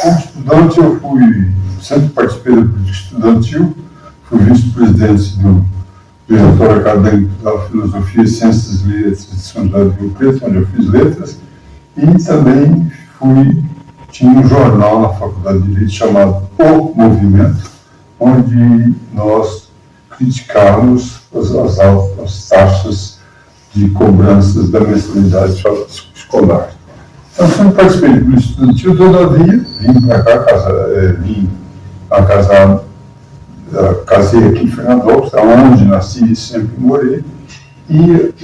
como estudante, sempre participei da política estudantil, fui vice-presidente do diretório acadêmico da Filosofia, Ciências e Letras de São José do Rio Preto, onde eu fiz letras, e também tinha um jornal na Faculdade de Direito chamado O Movimento, onde nós criticávamos as altas taxas de cobranças da mensalidade escolar. Então, sempre participei de política estudantil, todavia, vim para cá, casei aqui em Fernandópolis, onde nasci e sempre morei, e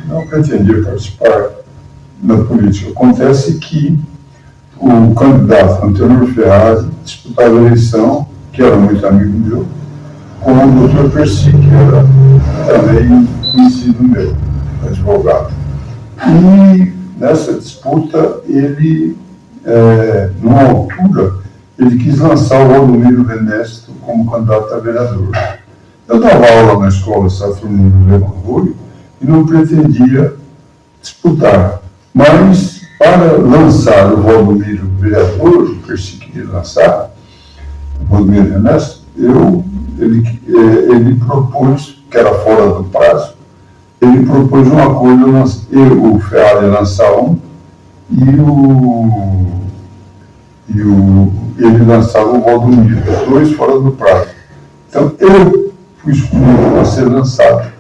não pretendia participar da política. Acontece que o candidato Antenor Ferraz disputava a eleição, que era muito amigo meu, com o Dr. Percy, que era também conhecido meu, advogado. E nessa disputa, ele, numa altura, ele quis lançar o Valdomiro Venesto como candidato a vereador. Eu dava aula na escola Saturnino Leão Rui e não pretendia disputar. Mas, para lançar o Valdomiro vereador, o Percy queria lançar, o Valdomiro Venesto, ele propôs, que era fora do prazo, ele propôs um acordo, o Ferraz ia lançar um, ele lançava o Valdomiro, dois fora do prazo. Então, eu fui escolhido para ser lançado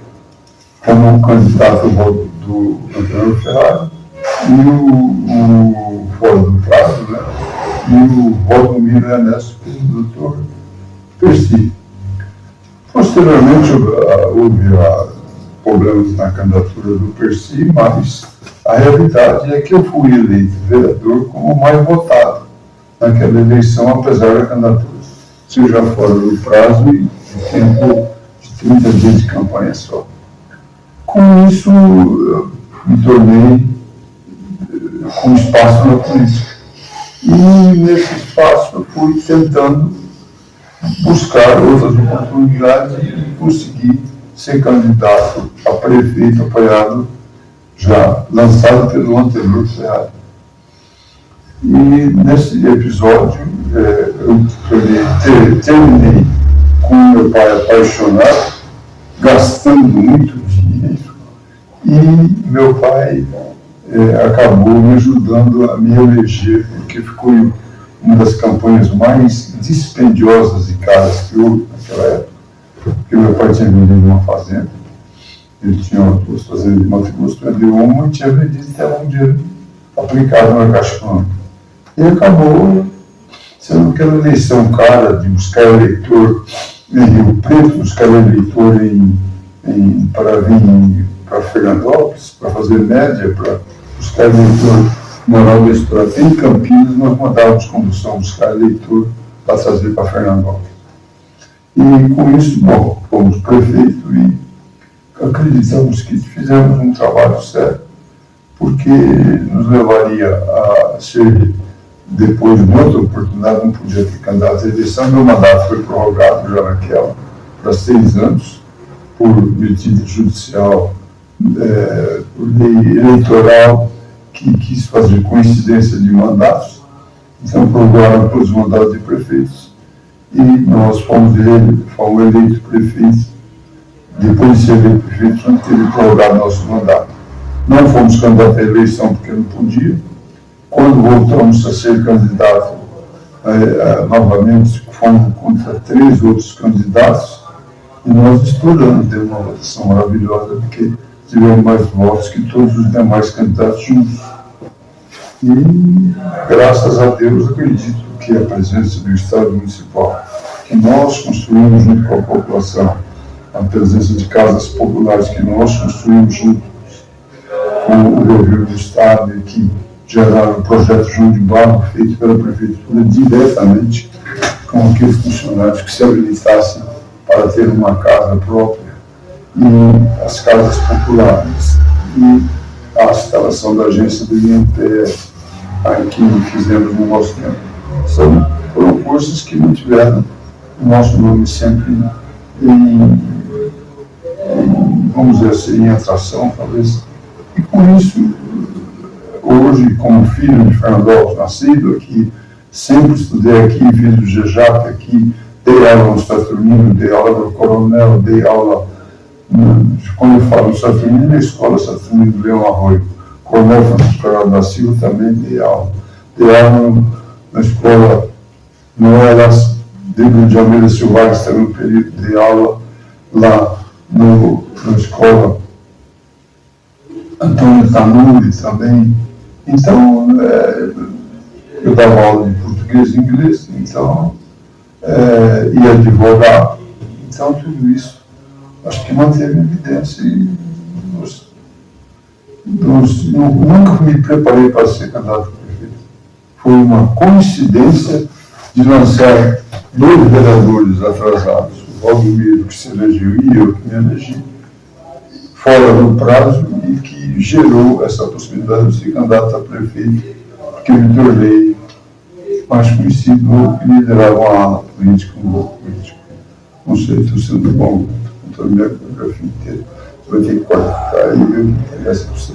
como um candidato do Antenor Ferraz, e o fora do prazo, né? E o Valdomiro Ernesto, do Dr. Percy. Posteriormente, houve problemas na candidatura do Percy, mas a realidade é que eu fui eleito vereador como o mais votado naquela eleição, apesar da candidatura seja fora do prazo e de tempo de 30 dias de campanha só. Com isso, eu me tornei com espaço na política. E nesse espaço eu fui tentando buscar outras oportunidades e consegui ser candidato a prefeito, apoiado, já lançado pelo Antenor Ferraz. E nesse episódio, eu terminei com meu pai apaixonado, gastando muito dinheiro, e meu pai acabou me ajudando a me eleger, porque ficou uma das campanhas mais dispendiosas e caras que houve naquela época, porque meu pai tinha vendido uma fazenda, ele tinha duas fazendas de Mato Grosso, vendeu uma e tinha vendido até um dinheiro aplicado na Caixa Econômica. E acabou sendo aquela eleição cara de buscar eleitor em Rio Preto, buscar eleitor para vir para Fernandópolis, para fazer média, para buscar eleitor moral da história. Em Campinas, nós mandávamos condução buscar eleitor para trazer para Fernandópolis. E com isso, bom, fomos prefeito e acreditamos que fizemos um trabalho sério, porque nos levaria a ser, depois de outra oportunidade, não podia ter candidato à eleição. Meu mandato foi prorrogado já naquela para 6 anos, por medida judicial, por lei eleitoral, que quis fazer coincidência de mandatos. Então, prorrogaram todos os mandatos de prefeitos. E nós fomos eleitos prefeitos. Depois de ser eleito prefeito, não teve prorrogado nosso mandato. Não fomos candidatos à eleição porque não podia. Quando voltamos a ser candidato, novamente fomos contra 3 outros candidatos e nós estouramos, deu uma votação maravilhosa, porque tivemos mais votos que todos os demais candidatos juntos. E, graças a Deus, acredito que a presença do Estado Municipal, que nós construímos junto com a população, a presença de casas populares que nós construímos junto com o governo do Estado e que geraram o projeto João de Barro, feito pela Prefeitura diretamente com aqueles funcionários que se habilitassem para ter uma casa própria, e as casas populares, e a instalação da agência do INPE, que fizemos no nosso tempo. Foram forças que mantiveram o nosso nome sempre vamos dizer assim, em atração, talvez. E com isso, hoje, como filho de Fernandópolis, nascido aqui sempre estudei aqui, fiz o GEJAP aqui, dei aula no Saturnino, dei aula no Coronel, dei aula, quando eu falo no Saturnino, na escola Saturnino do Leão Arroio, Coronel Francisco Carvalho da Silva também dei aula na escola Noelas de Almeida Silvares, também um período de aula lá na escola Antônio Tanuri também. Então, eu dava aula de português e inglês, então, e advogado. Então, tudo isso, acho que manteve evidência e nunca me preparei para ser candidato a prefeito. Foi uma coincidência de lançar 2 vereadores atrasados, o Valdomiro, que se elegeu, e eu, que me elegi, fora do prazo, e que gerou essa possibilidade de ser candidato a prefeito, porque eu me tornei mais conhecido e liderava uma ala política, um grupo político. Não sei, estou sendo bom, com a minha biografia inteira. Você vai ter que cortar aí, eu interessa para você.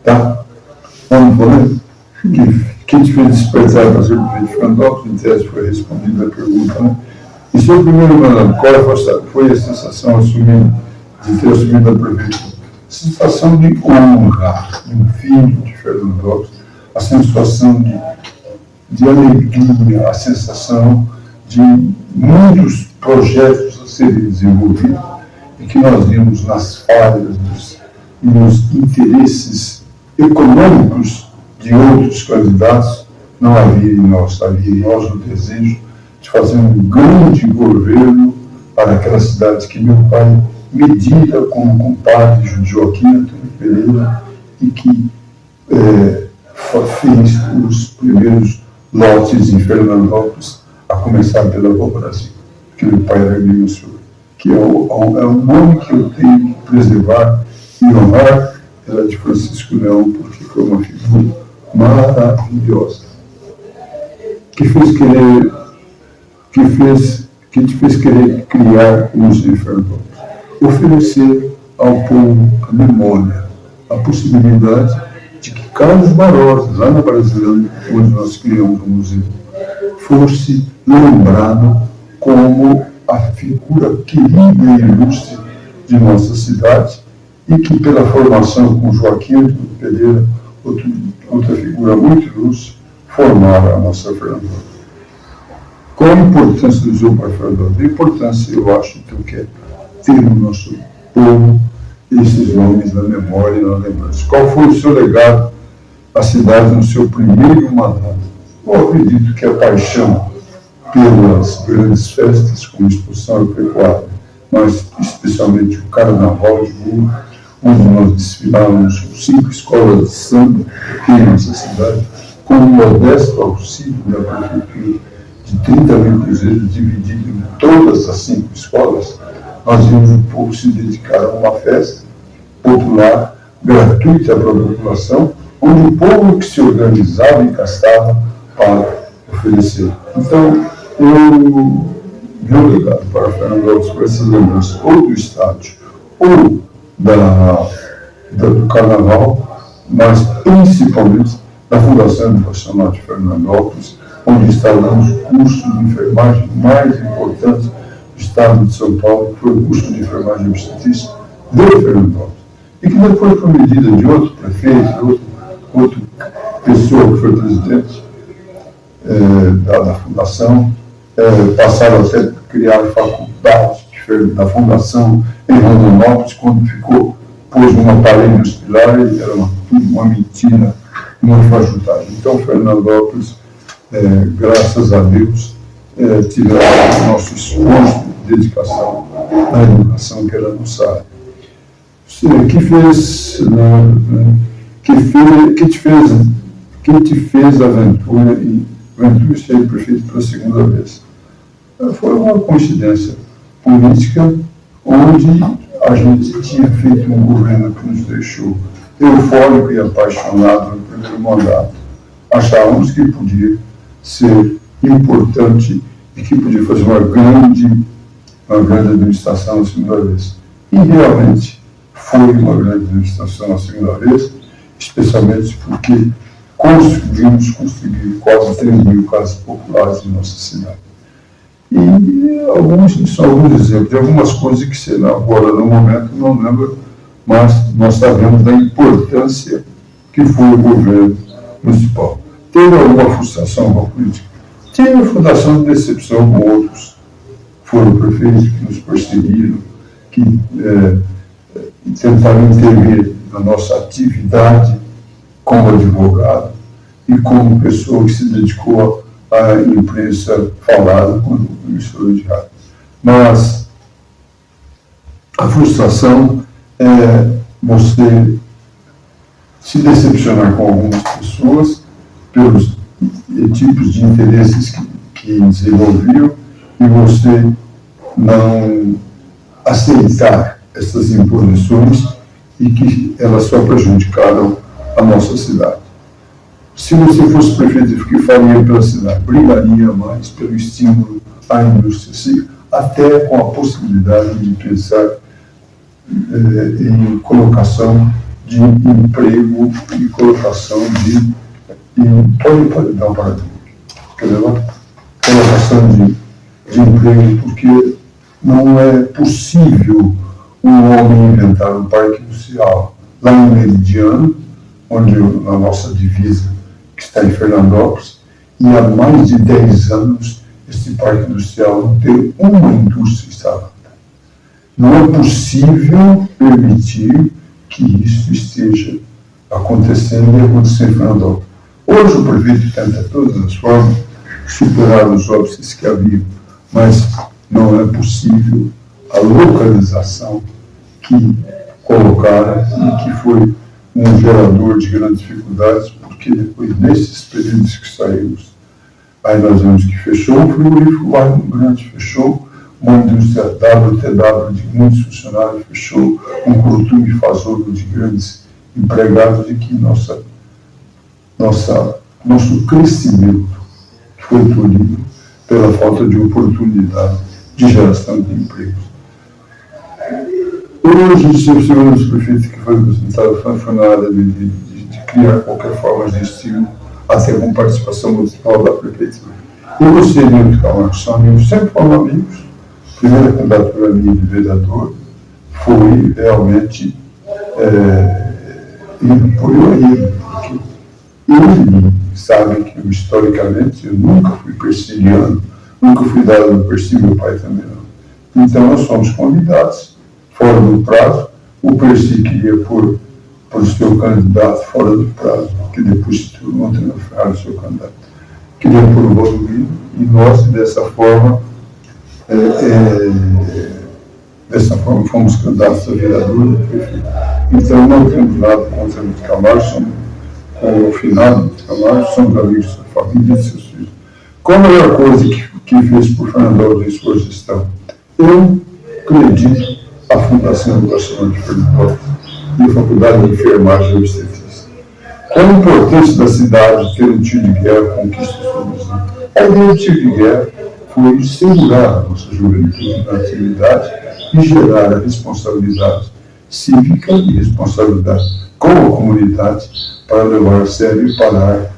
Tá? Vamos ver? Quem te fez despertar para ser prefeito de Fernandópolis, em tese foi respondida a pergunta, né? E seu primeiro mandato, qual foi a sensação de ter assumido a prefeitura? Sensação de honra de um filho de Fernandópolis, a sensação de alegria, a sensação de muitos projetos a serem desenvolvidos e que nós vimos nas falhas e nos interesses econômicos de outros candidatos, não havia em nós o desejo de fazer um grande governo para aquela cidade que meu pai medida como compadre de Joaquim Antônio Pereira e que fez os primeiros lotes em Fernandópolis, a começar pela Rua Brasil, que meu pai era agrimensor, que é um nome que eu tenho que preservar e honrar. Ela é de Francisco Leão, porque foi uma figura maravilhosa, que te fez querer criar o Museu de Fernandópolis, oferecer ao povo a memória, a possibilidade de que Carlos Barbosa, lá na Brasilândia, onde nós criamos o museu, fosse lembrado como a figura querida e ilustre de nossa cidade, e que pela formação com Joaquim Antônio Pereira, outra figura muito ilustre, formaram a nossa Fernandópolis. Qual a importância do Museu para Fernandópolis? A importância, eu acho, então, que é ter no nosso povo esses nomes na memória e na lembrança. Qual foi o seu legado à cidade no seu primeiro mandato? Eu acredito que a paixão pelas grandes festas, como exposição agropecuária, mas especialmente o Carnaval de rua, onde nós desfilávamos 5 escolas de samba aqui em nossa cidade, com um modesto auxílio da prefeitura de 30 mil cruzeiros dividido em todas as 5 escolas. Nós vimos o povo se dedicar a uma festa popular, gratuita para a população, onde o povo que se organizava e gastava para oferecer. Então, meu legado para Fernandópolis, por essas lembranças, ou do estádio, ou do Carnaval, mas principalmente da Fundação Educacional de Fernandópolis, onde instalamos o curso de enfermagem mais importante do estado de São Paulo, que foi o curso de enfermagem obstetrícia de Fernandópolis. E que depois, por medida de outro prefeito, outra pessoa que foi presidente da fundação, passaram a criar faculdades da fundação em Rondonópolis, quando pôs um aparelho hospitalar, e era uma mentira, uma fajutagem. Então, Fernandópolis, graças a Deus, tivemos o nosso esforço de dedicação à educação, que era nossa área. Que te fez aventura e ser prefeito pela segunda vez? Foi uma coincidência política, onde a gente tinha feito um governo que nos deixou eufórico e apaixonado no primeiro mandato. Achávamos que podia ser importante e que podia fazer uma grande administração na segunda vez. E realmente foi uma grande administração na segunda vez, especialmente porque conseguimos construir quase 3 mil casas populares em nossa cidade. E são alguns exemplos de algumas coisas que você agora, no momento, não lembra, mas nós sabemos da importância que foi o governo municipal. Teve alguma frustração com a política? Teve frustração de decepção com outros. Foram prefeitos que nos perseguiram, que tentaram intervir na nossa atividade como advogado e como pessoa que se dedicou à imprensa falada quando isso foi de rádio. Mas a frustração é você se decepcionar com algumas pessoas pelos tipos de interesses que desenvolviam e você não aceitar essas imposições e que elas só prejudicaram a nossa cidade. Se você fosse prefeito, o que faria pela cidade? Brigaria mais pelo estímulo à indústria, até com a possibilidade de pensar em colocação de emprego e colocação de... Pode dar um paradigma. Colocação de emprego, porque não é possível um homem inventar um parque industrial lá no Meridiano, onde a nossa divisa, que está em Fernandópolis, e há mais de 10 anos esse parque industrial não tem uma indústria instalada. Não é possível permitir que isso esteja acontecendo e acontecer em Fernandópolis. Hoje o prefeito tenta de todas as formas superar os óbices que havia, mas não é possível a localização que colocaram e que foi um gerador de grandes dificuldades, porque depois, nesses períodos que saímos, aí nós vimos que fechou o frigorífico lá no Grande, fechou uma indústria WTW de muitos funcionários, fechou um curtume fazouro de grandes empregados, e que nosso crescimento foi tolhido pela falta de oportunidade de geração de empregos. Hoje, os senhores prefeitos que foram apresentados foi na área de criar qualquer forma de estímulo, até com participação municipal da prefeitura. Eu gostei muito de Camargo, são amigos, sempre foram amigos. A primeira candidatura minha de vereador foi realmente em apoio a ele, porque ele sabe que, historicamente, eu nunca fui persiguiano, nunca fui dado no persigo, meu pai também não. Então, nós fomos convidados, fora do prazo. O Percy queria pôr o seu candidato fora do prazo, que depois se tornou Antônio Ferrari, seu candidato. Queria pôr o Valdomiro, e nós, dessa forma, fomos candidatos a vereador e prefeito. Então, não temos nada contra o Camargo, somos com o finado de Camargo, somos amigos da sua família e de seus filhos. Qual a melhor coisa que fez por Fernandópolis em sua gestão? Eu acredito a Fundação Educacional de Fernandópolis e a Faculdade de Enfermagem e Obstetrícia. Qual a importância da cidade ter um tiro de guerra, conquista sua? A ideia do tiro de guerra foi segurar a nossa juventude na atividade e gerar a responsabilidade cívica e responsabilidade com a comunidade para levar a sério e parar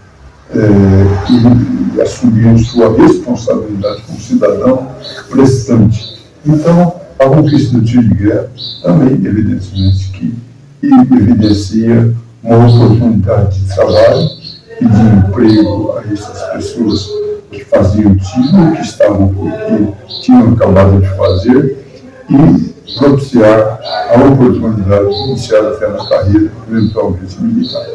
e assumir sua responsabilidade como cidadão prestante. Então, a conquista do tiro de guerra também, evidentemente, que evidencia uma oportunidade de trabalho e de emprego a essas pessoas que faziam tiro, que tinham acabado de fazer, e propiciar a oportunidade de iniciar até na carreira, eventualmente militar.